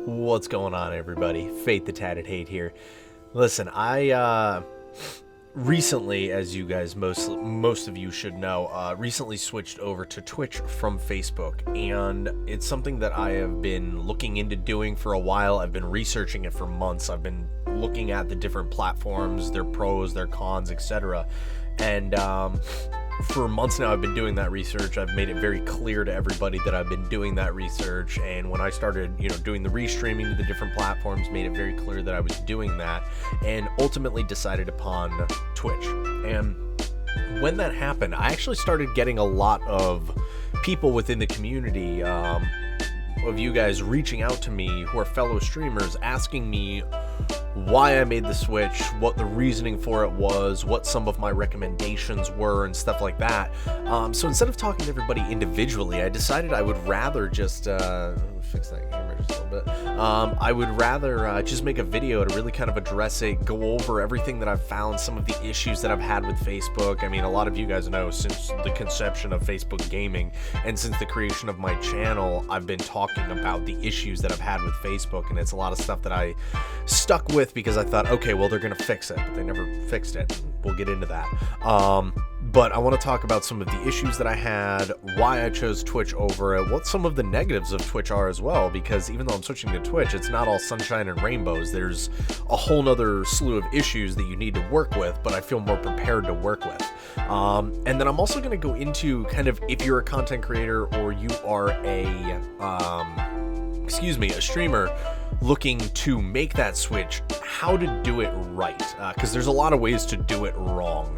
What's going on, everybody? Fate the Tatted Hate here. Listen, I recently, as you guys most of you should know, recently switched over to Twitch from Facebook, and it's something that I have been looking into doing for a while. I've been researching it for months. I've been looking at the different platforms, their pros, their cons, etc. And for months now, I've been doing that research. I've made it very clear to everybody that I've been doing that research. And when I started, doing the restreaming to the different platforms, made it very clear that I was doing that, and ultimately decided upon Twitch. And when that happened, I actually started getting a lot of people within the community, of you guys reaching out to me who are fellow streamers, asking me why I made the switch, what the reasoning for it was, what some of my recommendations were, and stuff like that. So instead of talking to everybody individually, I decided I would rather just fix that camera just a little bit. I would rather just make a video to really kind of address it, go over everything that I've found, some of the issues that I've had with Facebook. I mean, a lot of you guys know, since the conception of Facebook gaming and since the creation of my channel, I've been talking about the issues that I've had with Facebook, and it's a lot of stuff that I stuck with because I thought, okay, well, they're gonna fix it, but they never fixed it. We'll get into that. But I want to talk about some of the issues that I had, why I chose Twitch over it, what some of the negatives of Twitch are as well, because even though I'm switching to Twitch, it's not all sunshine and rainbows. There's a whole nother slew of issues that you need to work with, but I feel more prepared to work with. And then I'm also going to go into kind of, if you're a content creator or you are a streamer looking to make that switch, how to do it right, because there's a lot of ways to do it wrong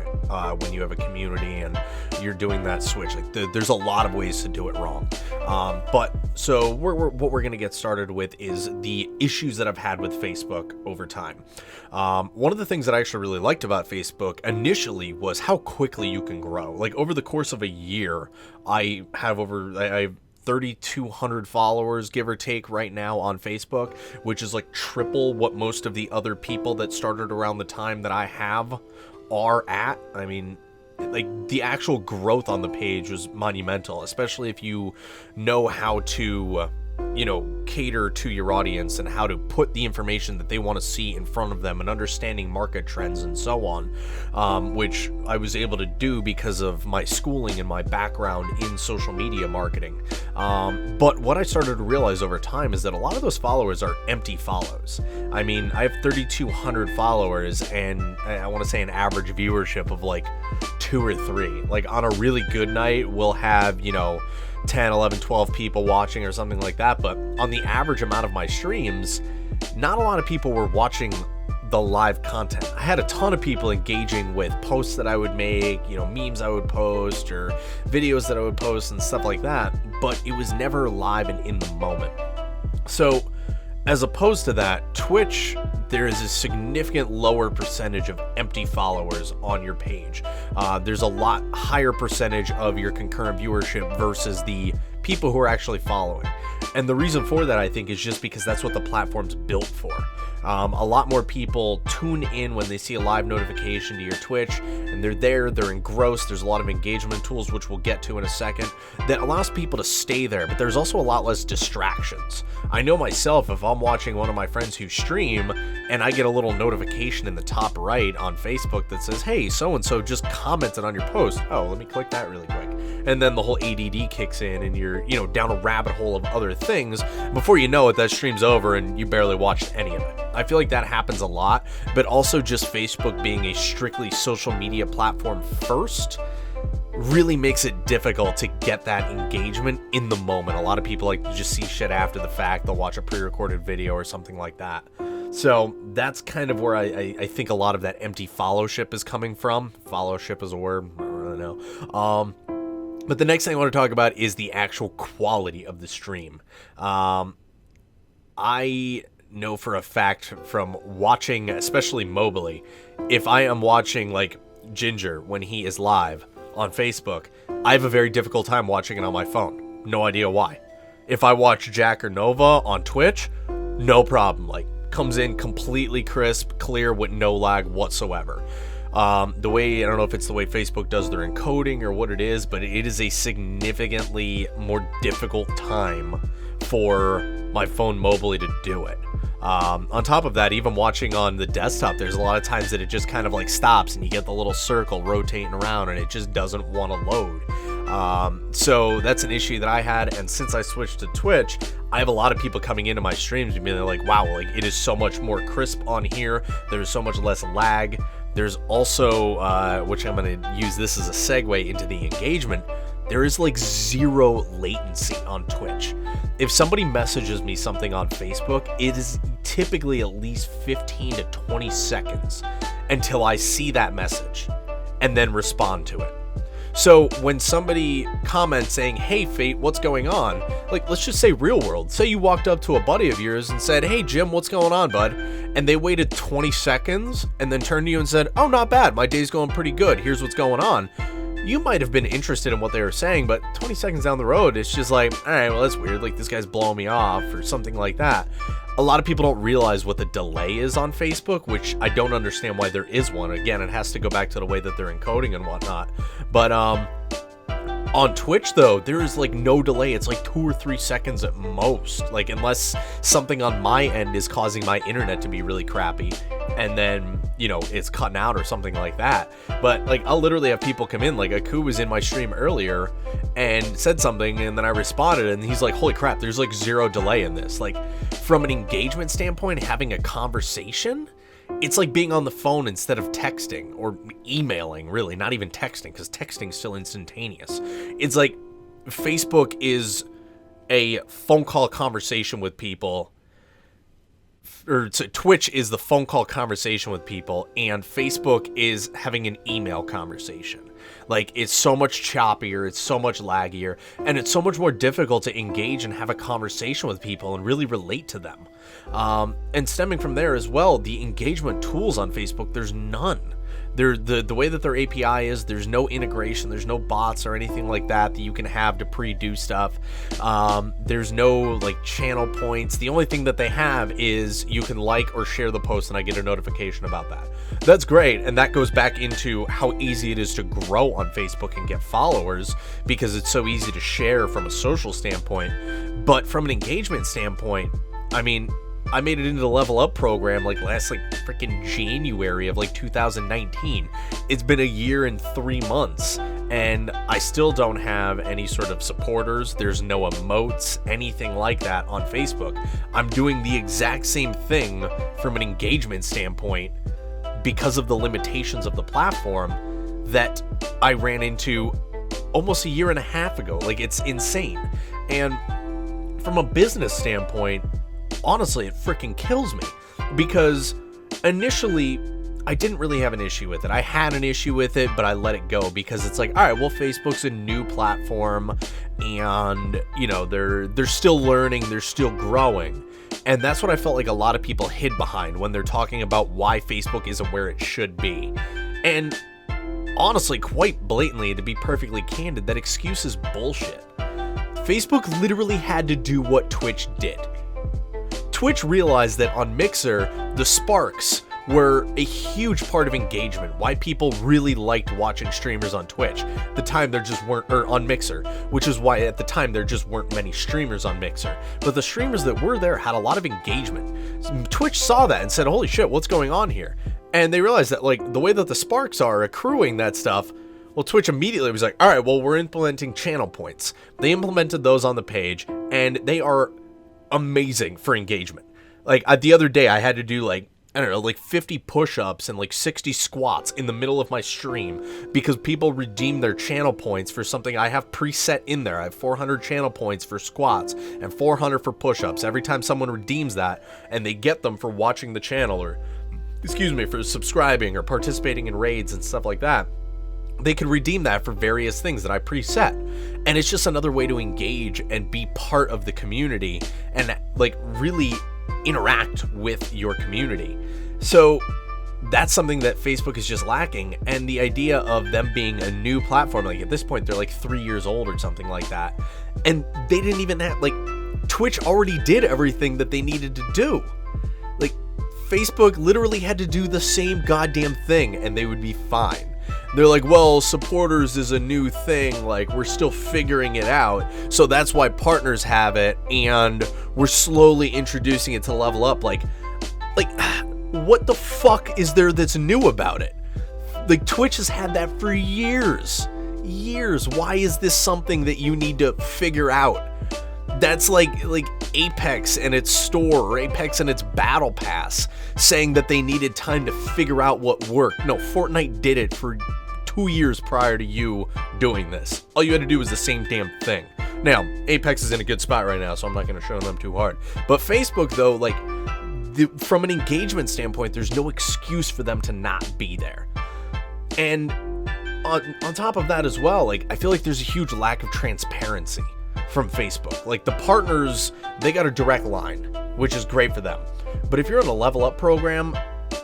when you have a community and you're doing that switch. Like there's a lot of ways to do it wrong. But so what we're going to get started with is the issues that I've had with Facebook over time. One of the things that I actually really liked about Facebook initially was how quickly you can grow. Like over the course of a year, I have 3,200 followers, give or take, right now on Facebook, which is like triple what most of the other people that started around the time that I have are at. I mean, like, the actual growth on the page was monumental, especially if you know how to cater to your audience and how to put the information that they want to see in front of them, and understanding market trends and so on, which I was able to do because of my schooling and my background in social media marketing. But what I started to realize over time is that a lot of those followers are empty follows. I mean, I have 3,200 followers, and I want to say an average viewership of like 2 or 3. Like on a really good night, we'll have 10, 11, 12 people watching or something like that, but on the average amount of my streams, not a lot of people were watching the live content. I had a ton of people engaging with posts that I would make, memes I would post, or videos that I would post and stuff like that, but it was never live and in the moment. So as opposed to that, Twitch, there is a significant lower percentage of empty followers on your page. There's a lot higher percentage of your concurrent viewership versus the people who are actually following. And the reason for that, I think, is just because that's what the platform's built for. A lot more people tune in when they see a live notification to your Twitch, and they're engrossed. There's a lot of engagement tools, which we'll get to in a second, that allows people to stay there, but there's also a lot less distractions. I know myself, if I'm watching one of my friends who stream, and I get a little notification in the top right on Facebook that says, hey, so-and-so just commented on your post. Oh, let me click that really quick. And then the whole ADD kicks in, and you're, down a rabbit hole of other things. Before you know it, that stream's over, and you barely watched any of it. I feel like that happens a lot, but also just Facebook being a strictly social media platform first really makes it difficult to get that engagement in the moment. A lot of people like to just see shit after the fact. They'll watch a pre-recorded video or something like that. So that's kind of where I think a lot of that empty followship is coming from. Followship is a word, I don't really know. But the next thing I want to talk about is the actual quality of the stream. I know for a fact from watching, especially mobily, if I am watching like Ginger when he is live on Facebook, I have a very difficult time watching it on my phone. No idea why. If I watch Jack or Nova on Twitch, no problem. Like, comes in completely crisp, clear, with no lag whatsoever. The way, I don't know if it's the way Facebook does their encoding or what it is, but it is a significantly more difficult time for my phone mobily to do it. On top of that, even watching on the desktop, there's a lot of times that it just kind of like stops and you get the little circle rotating around and it just doesn't want to load. So that's an issue that I had, and since I switched to Twitch, I have a lot of people coming into my streams and being like, wow, like it is so much more crisp on here, there's so much less lag. There's also, which I'm going to use this as a segue into the engagement, there is like zero latency on Twitch. If somebody messages me something on Facebook, it is typically at least 15 to 20 seconds until I see that message and then respond to it. So when somebody comments saying, hey, Fate, what's going on? Like, let's just say real world. Say you walked up to a buddy of yours and said, hey, Jim, what's going on, bud? And they waited 20 seconds and then turned to you and said, oh, not bad. My day's going pretty good. Here's what's going on. You might have been interested in what they were saying, but 20 seconds down the road, it's just like, all right, well, that's weird. Like, this guy's blowing me off or something like that. A lot of people don't realize what the delay is on Facebook, which I don't understand why there is one. Again, it has to go back to the way that they're encoding and whatnot. But on Twitch, though, there is like no delay. It's like 2 or 3 seconds at most. Like, unless something on my end is causing my internet to be really crappy, and then, you know, it's cutting out or something like that. But like, I'll literally have people come in, like Aku was in my stream earlier and said something, and then I responded, and he's like, holy crap, there's like zero delay in this. Like, from an engagement standpoint, having a conversation, it's like being on the phone instead of texting or emailing, really, not even texting, because texting's still instantaneous. It's like Facebook is a phone call conversation with people, or Twitch is the phone call conversation with people, and Facebook is having an email conversation. Like, it's so much choppier, it's so much laggier, and it's so much more difficult to engage and have a conversation with people and really relate to them. And stemming from there as well, the engagement tools on Facebook, there's none. The way that their API is, there's no integration, there's no bots or anything like that you can have to pre-do stuff. There's no like channel points. The only thing that they have is you can like or share the post and I get a notification about that. That's great, and that goes back into how easy it is to grow on Facebook and get followers, because it's so easy to share from a social standpoint. But from an engagement standpoint, I mean, I made it into the Level Up program like last like freaking January of like 2019. It's been a year and 3 months, and I still don't have any sort of supporters. There's no emotes, anything like that on Facebook. I'm doing the exact same thing from an engagement standpoint because of the limitations of the platform that I ran into almost a year and a half ago. Like, it's insane. And from a business standpoint, honestly, it freaking kills me, because initially I didn't really have an issue with it. I had an issue with it, but I let it go because it's like, all right, well, Facebook's a new platform, and you know, they're still learning, they're still growing. And that's what I felt like a lot of people hid behind when they're talking about why Facebook isn't where it should be. And honestly, quite blatantly, to be perfectly candid, that excuse is bullshit. Facebook literally had to do what Twitch did. Twitch realized that on Mixer, the sparks were a huge part of engagement, why people really liked watching streamers on Twitch. At the time there just weren't, or on Mixer, which is why at the time there just weren't many streamers on Mixer. But the streamers that were there had a lot of engagement. Twitch saw that and said, holy shit, what's going on here? And they realized that, like, the way that the sparks are accruing that stuff, well, Twitch immediately was like, all right, well, we're implementing channel points. They implemented those on the page, and they are amazing for engagement. Like, the other day I had to do like, I don't know, like 50 push-ups and like 60 squats in the middle of my stream because people redeemed their channel points for something I have preset in there. I have 400 channel points for squats and 400 for push-ups. Every time someone redeems that, and they get them for watching the channel, or excuse me, for subscribing or participating in raids and stuff like that, they can redeem that for various things that I preset. And it's just another way to engage and be part of the community and like really interact with your community. So that's something that Facebook is just lacking. And the idea of them being a new platform, like at this point they're like 3 years old or something like that, and they didn't even have, like, Twitch already did everything that they needed to do. Like, Facebook literally had to do the same goddamn thing and they would be fine. They're like, well, supporters is a new thing, like we're still figuring it out, so that's why partners have it, and we're slowly introducing it to Level Up. Like what the fuck is there that's new about it? Like, Twitch has had that for years. Why is this something that you need to figure out? That's like Apex and its store, or Apex and its battle pass, saying that they needed time to figure out what worked. No, Fortnite did it for 2 years prior to you doing this. All you had to do was the same damn thing. Now, Apex is in a good spot right now, so I'm not going to show them too hard. But Facebook, though, like, from an engagement standpoint, there's no excuse for them to not be there. And on top of that as well, like, I feel like there's a huge lack of transparency from Facebook. Like, the partners, they got a direct line, which is great for them. But if you're in a Level Up program,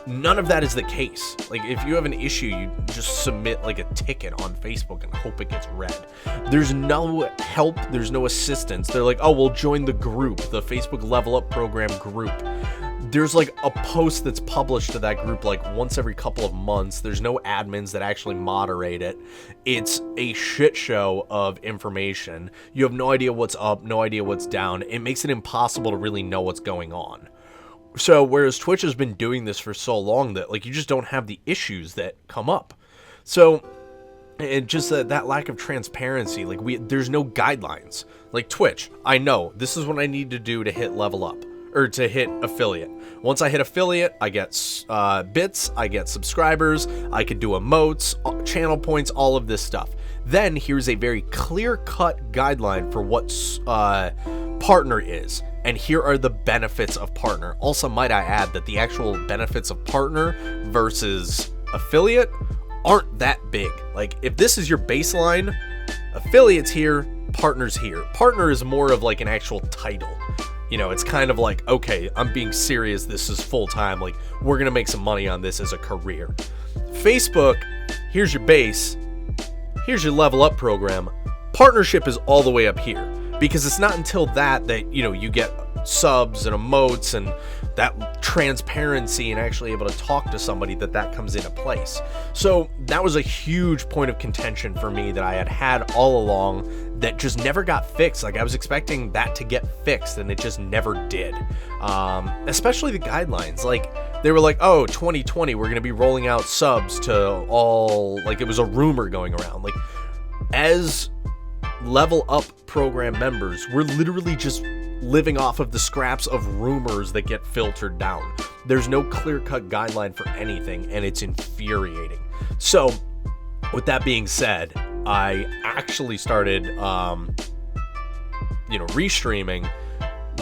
none of that is the case. Like, if you have an issue, you just submit like a ticket on Facebook and hope it gets read. There's no help, there's no assistance. They're like, oh, we'll join the group, the Facebook Level Up program group. There's like a post that's published to that group like once every couple of months. There's no admins that actually moderate it. It's a shit show of information. You have no idea what's up, no idea what's down. It makes it impossible to really know what's going on. So whereas Twitch has been doing this for so long that like you just don't have the issues that come up. So and just that lack of transparency, like there's no guidelines. Like Twitch, I know this is what I need to do to hit Level Up. Or to hit affiliate. Once I hit affiliate, I get bits, I get subscribers, I could do emotes, channel points, all of this stuff. Then here's a very clear-cut guideline for what partner is. And here are the benefits of partner. Also, might I add that the actual benefits of partner versus affiliate aren't that big. Like, if this is your baseline, affiliate's here, partner's here. Partner is more of like an actual title. You know, it's kind of like, okay, I'm being serious, this is full-time, like, we're gonna make some money on this as a career. Facebook, here's your base, here's your Level Up program. Partnership is all the way up here, because it's not until that, you know, you get subs and emotes and that transparency and actually able to talk to somebody that comes into place. So that was a huge point of contention for me that I had all along that just never got fixed. Like, I was expecting that to get fixed and it just never did. Especially the guidelines. Like, they were like, oh, 2020, we're going to be rolling out subs to all, like, it was a rumor going around. Like, as Level Up program members, we're literally just living off of the scraps of rumors that get filtered down. There's no clear-cut guideline for anything, and it's infuriating. So, with that being said, I actually started, restreaming,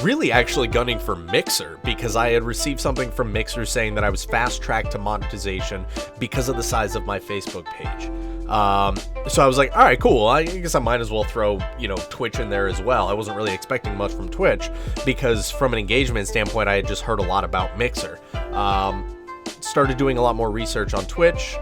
really actually gunning for Mixer, because I had received something from Mixer saying that I was fast-tracked to monetization because of the size of my Facebook page. So I was like, all right, cool. I guess I might as well throw, Twitch in there as well. I wasn't really expecting much from Twitch because from an engagement standpoint, I had just heard a lot about Mixer. Started doing a lot more research on Twitch,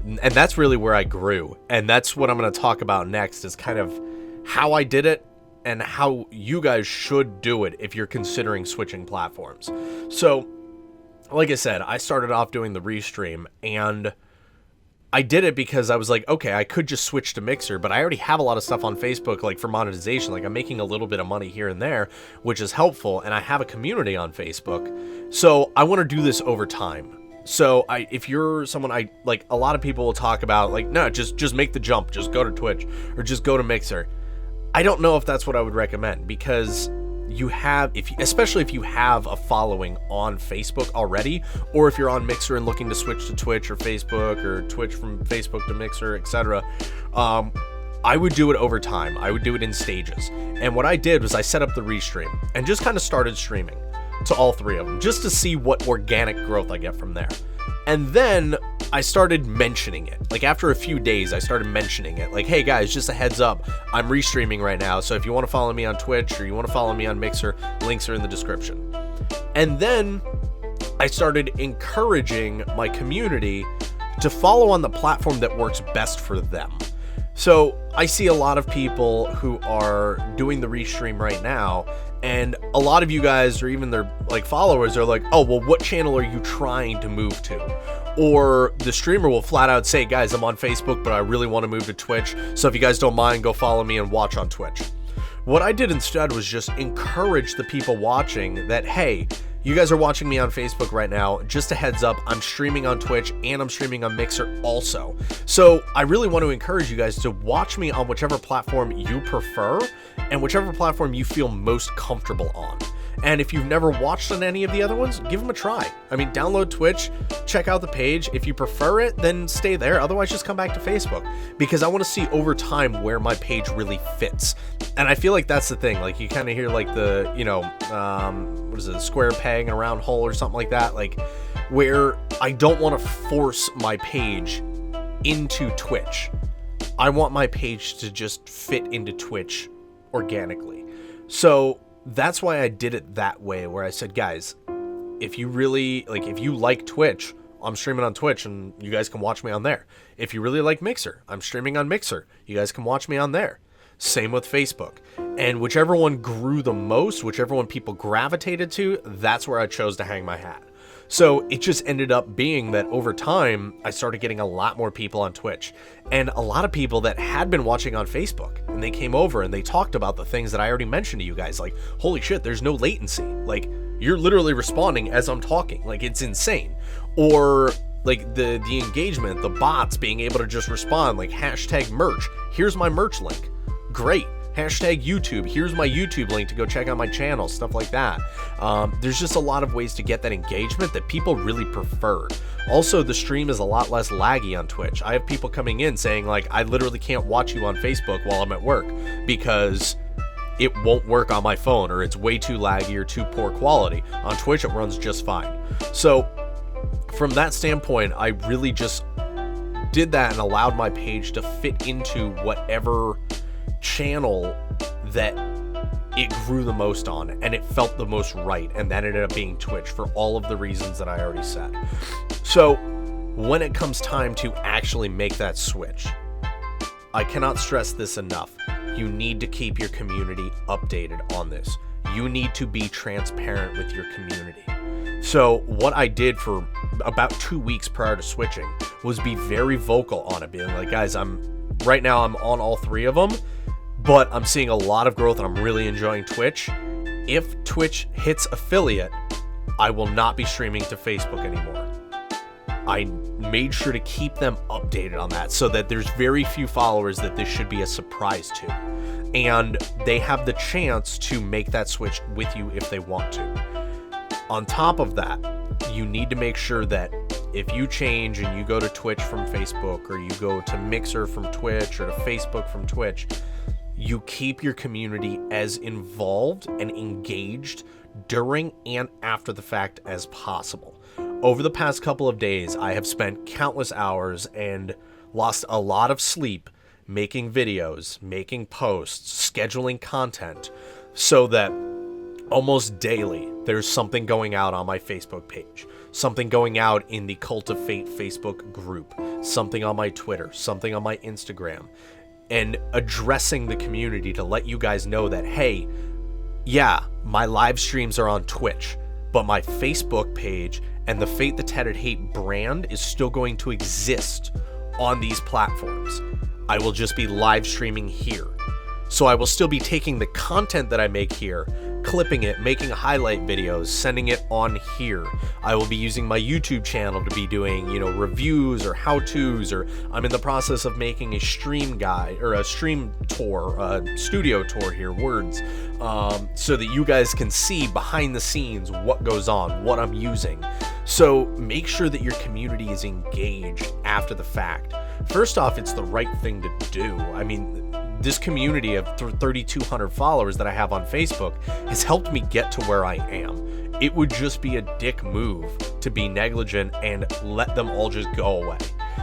and that's really where I grew. And that's what I'm going to talk about next, is kind of how I did it and how you guys should do it if you're considering switching platforms. So, like I said, I started off doing the restream, and I did it because I was like, okay, I could just switch to Mixer, but I already have a lot of stuff on Facebook, like for monetization. Like, I'm making a little bit of money here and there, which is helpful, and I have a community on Facebook. So I want to do this over time. So if you're someone, like, a lot of people will talk about, like, no, just make the jump, just go to Twitch or just go to Mixer. I don't know if that's what I would recommend, because you have, especially if you have a following on Facebook already, or if you're on Mixer and looking to switch to Twitch or Facebook, or Twitch from Facebook to Mixer, etc. I would do it over time. I would do it in stages. And what I did was I set up the restream and just kind of started streaming to all three of them, just to see what organic growth I get from there. And then I started mentioning it. Like, after a few days, I started mentioning it. Like, hey guys, just a heads up, I'm restreaming right now, so if you want to follow me on Twitch or you want to follow me on Mixer, links are in the description. And then I started encouraging my community to follow on the platform that works best for them. So I see a lot of people who are doing the restream right now, and a lot of you guys, or even their like followers, are like, oh, well, what channel are you trying to move to? Or the streamer will flat out say, guys, I'm on Facebook, but I really want to move to Twitch. So if you guys don't mind, go follow me and watch on Twitch. What I did instead was just encourage the people watching that, hey, you guys are watching me on Facebook right now. Just a heads up, I'm streaming on Twitch and I'm streaming on Mixer also. So I really want to encourage you guys to watch me on whichever platform you prefer and whichever platform you feel most comfortable on. And if you've never watched on any of the other ones, give them a try. I mean, download Twitch, check out the page. If you prefer it, then stay there. Otherwise, just come back to Facebook, because I want to see over time where my page really fits. And I feel like that's the thing. Like, you kind of hear like the, you know, what is it, square peg and a round hole or something like that. Like, where I don't want to force my page into Twitch. I want my page to just fit into Twitch organically. So that's why I did it that way, where I said, guys, if you really like, if you like Twitch, I'm streaming on Twitch and you guys can watch me on there. If you really like Mixer, I'm streaming on Mixer. You guys can watch me on there. Same with Facebook. And whichever one grew the most, whichever one people gravitated to, that's where I chose to hang my hat. So it just ended up being that over time, I started getting a lot more people on Twitch, and a lot of people that had been watching on Facebook, and they came over and they talked about the things that I already mentioned to you guys, like, holy shit, there's no latency. Like, you're literally responding as I'm talking. Like, it's insane. Or like the engagement, the bots being able to just respond, like hashtag merch. Here's my merch link. Great. Hashtag YouTube. Here's my YouTube link to go check out my channel, stuff like that. There's just a lot of ways to get that engagement that people really prefer. Also, the stream is a lot less laggy on Twitch. I have people coming in saying, like, I literally can't watch you on Facebook while I'm at work because it won't work on my phone, or it's way too laggy or too poor quality. On Twitch, it runs just fine. So from that standpoint, I really just did that and allowed my page to fit into whatever channel that it grew the most on, and it felt the most right, and that ended up being Twitch for all of the reasons that I already said. So when it comes time to actually make that switch, I cannot stress this enough. You need to keep your community updated on this. You need to be transparent with your community. So what I did for about 2 weeks prior to switching was be very vocal on it, being like, guys, right now I'm on all three of them, but I'm seeing a lot of growth and I'm really enjoying Twitch. If Twitch hits affiliate, I will not be streaming to Facebook anymore. I made sure to keep them updated on that so that there's very few followers that this should be a surprise to. And they have the chance to make that switch with you if they want to. On top of that, you need to make sure that if you change and you go to Twitch from Facebook, or you go to Mixer from Twitch, or to Facebook from Twitch, you keep your community as involved and engaged during and after the fact as possible. Over the past couple of days, I have spent countless hours and lost a lot of sleep making videos, making posts, scheduling content, so that almost daily there's something going out on my Facebook page, something going out in the Cult of Fate Facebook group, something on my Twitter, something on my Instagram, and addressing the community to let you guys know that, hey, yeah, my live streams are on Twitch, but my Facebook page and the Fate the Tattered Hate brand is still going to exist on these platforms. I will just be live streaming here. So I will still be taking the content that I make here, clipping it, making highlight videos, sending it on here. I will be using my YouTube channel to be doing, reviews or how-tos, or I'm in the process of making a stream guide or a stream tour, a studio tour here, words, so that you guys can see behind the scenes what goes on, what I'm using. So make sure that your community is engaged after the fact. First off, it's the right thing to do. I mean, this community of 3,200 followers that I have on Facebook has helped me get to where I am. It would just be a dick move to be negligent and let them all just go away.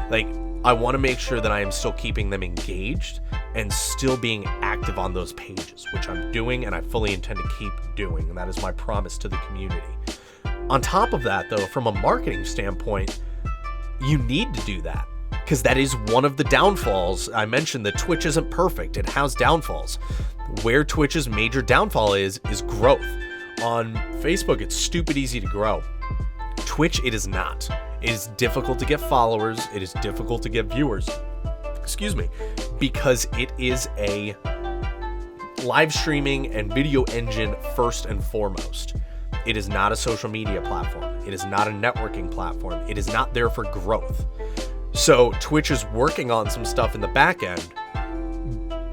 Like, I want to make sure that I am still keeping them engaged and still being active on those pages, which I'm doing and I fully intend to keep doing, and that is my promise to the community. On top of that, though, from a marketing standpoint, you need to do that, because that is one of the downfalls. I mentioned that Twitch isn't perfect. It has downfalls. Where Twitch's major downfall is growth. On Facebook, it's stupid easy to grow. Twitch, it is not. It is difficult to get followers. It is difficult to get viewers. Excuse me. Because it is a live streaming and video engine first and foremost. It is not a social media platform. It is not a networking platform. It is not there for growth. So Twitch is working on some stuff in the back end,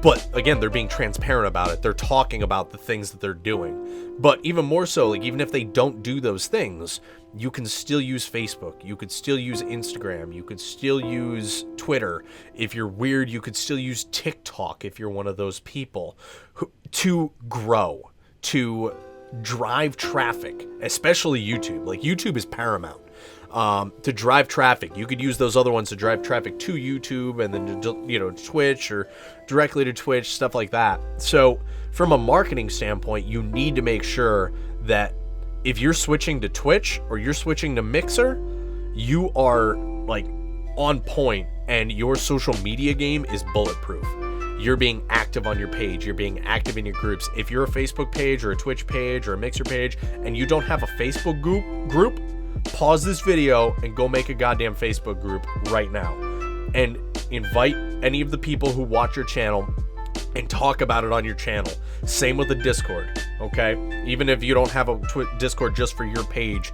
but again, they're being transparent about it. They're talking about the things that they're doing. But even more so, like, even if they don't do those things, you can still use Facebook. You could still use Instagram. You could still use Twitter. If you're weird, you could still use TikTok if you're one of those people to grow, to drive traffic, especially YouTube. Like, YouTube is paramount. To drive traffic. You could use those other ones to drive traffic to YouTube and then to, Twitch or directly to Twitch, stuff like that. So from a marketing standpoint, you need to make sure that if you're switching to Twitch or you're switching to Mixer, you are like on point and your social media game is bulletproof. You're being active on your page. You're being active in your groups. If you're a Facebook page or a Twitch page or a Mixer page and you don't have a Facebook group, pause this video and go make a goddamn Facebook group right now and invite any of the people who watch your channel and talk about it on your channel. Same with the Discord, okay? Even if you don't have a Discord just for your page,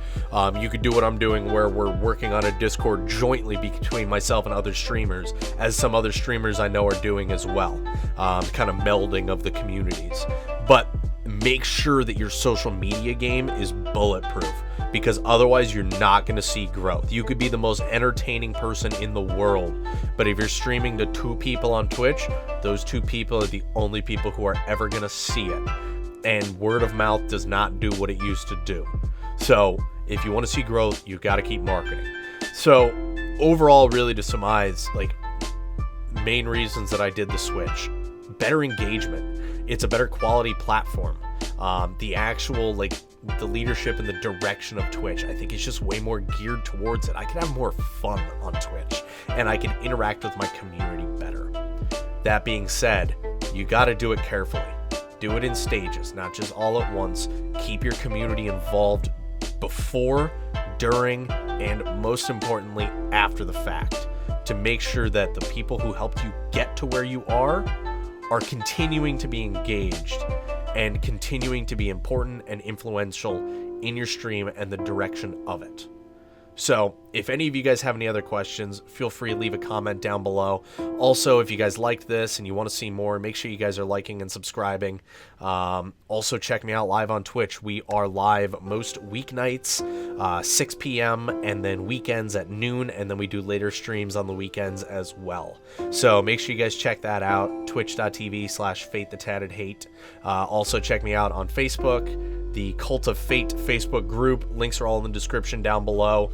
you could do what I'm doing where we're working on a Discord jointly between myself and other streamers, as some other streamers I know are doing as well, kind of melding of the communities. But make sure that your social media game is bulletproof, because otherwise you're not going to see growth. You could be the most entertaining person in the world, but if you're streaming to 2 people on Twitch, those 2 people are the only people who are ever going to see it. And word of mouth does not do what it used to do. So if you want to see growth, you've got to keep marketing. So overall, really to surmise, like, main reasons that I did the switch: better engagement. It's a better quality platform. The actual, like, the leadership and the direction of Twitch, I think it's just way more geared towards it. I can have more fun on Twitch and I can interact with my community better. That being said, you got to do it carefully. Do it in stages, not just all at once. Keep your community involved before, during, and most importantly, after the fact, to make sure that the people who helped you get to where you are continuing to be engaged and continuing to be important and influential in your stream and the direction of it. So if any of you guys have any other questions, feel free to leave a comment down below. Also, if you guys liked this and you want to see more, make sure you guys are liking and subscribing. Also, check me out live on Twitch. We are live most weeknights, 6 p.m., and then weekends at noon, and then we do later streams on the weekends as well. So make sure you guys check that out, twitch.tv/FateTheTattedHate. Also, check me out on Facebook, the Cult of Fate Facebook group. Links are all in the description down below.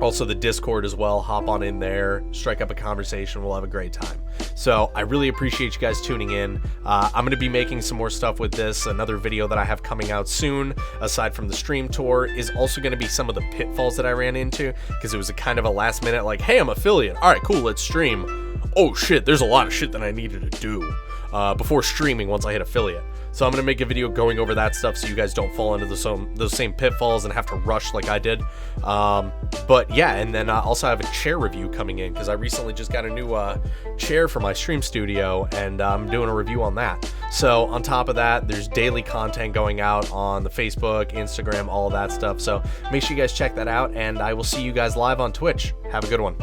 Also the Discord as well. Hop on in there, strike up a conversation. We'll have a great time. So I really appreciate you guys tuning in. I'm going to be making some more stuff with this. Another video that I have coming out soon, aside from the stream tour, is also going to be some of the pitfalls that I ran into, because it was a kind of a last minute, like, hey, I'm affiliate. All right, cool, let's stream. Oh shit, there's a lot of shit that I needed to do before streaming once I hit affiliate. So I'm going to make a video going over that stuff so you guys don't fall into those same pitfalls and have to rush like I did. But yeah, and then I also have a chair review coming in, because I recently just got a new chair for my stream studio, and I'm doing a review on that. So on top of that, there's daily content going out on the Facebook, Instagram, all of that stuff. So make sure you guys check that out, and I will see you guys live on Twitch. Have a good one.